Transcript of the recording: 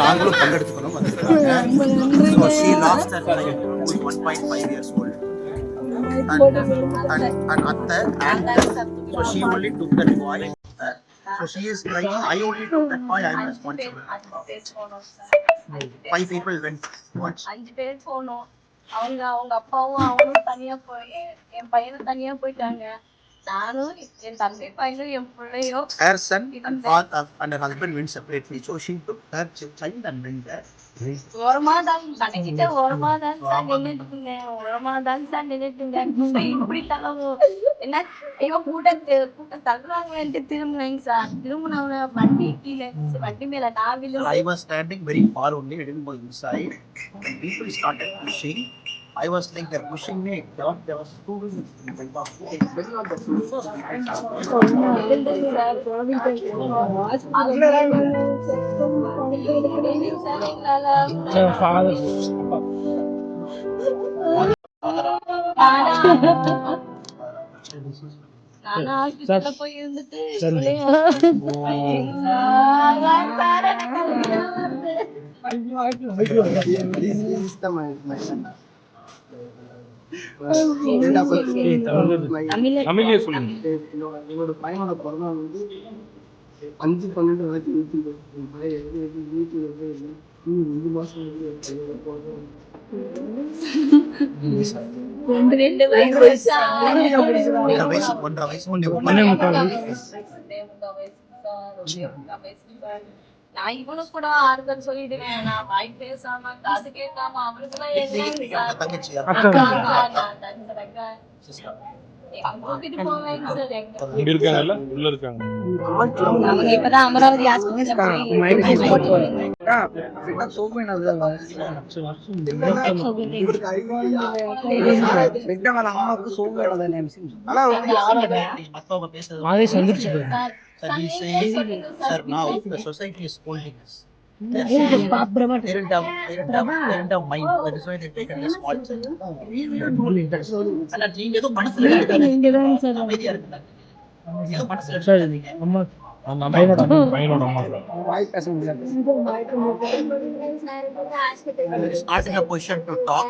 நாங்களும் பங்கெடுத்துக்கணும் வந்திருக்காங்க. So she lost her child who is 1.5 years old. And atta and so she only took that boy. So she is like, I only took that boy, I am responsible. 5 people went. 5 பேர் போனோம். அவங்க அப்பாவும் அவனும் தனியா போய் என் பையனும் தனியா போயிட்டாங்க. நானும் என் தம்பி பையனும் என் பிள்ளையும். Her son and father and her husband went separately. So she took her child and went there. ஓரமாதான் கடைக்கிட்ட ஓரமாதான் சார் நின்னுட்டுங்க. இப்படி தள்ளவும் என்ன ஐயோ கூட்டம் தள்ளுறாங்கன்ட்டு திரும்பினேங்க சார். திரும்பினவங்க வண்டி கீழே வண்டி மேல நான் விழுந்து. I was standing very far only, I didn't go inside. When people started pushing, I was like, they're pushing me. There was two wheels. போய் இருந்துட்டு என்னோட பையனோட பிறந்த வந்து 5/12/2020 2 மாசம் நான் இவனுக்கு கூட ஆறுதல் சொல்லிடுவேன். நான் வாய் பேசாம காது கேட்காம அவனுக்குலாம் தூக்கிட்டு போவேங்க சார். அவங்க இப்பதான் Amaravathi Sir, now the society is holding us. They don't have mind. That is why they take a small child. Not in a position to talk.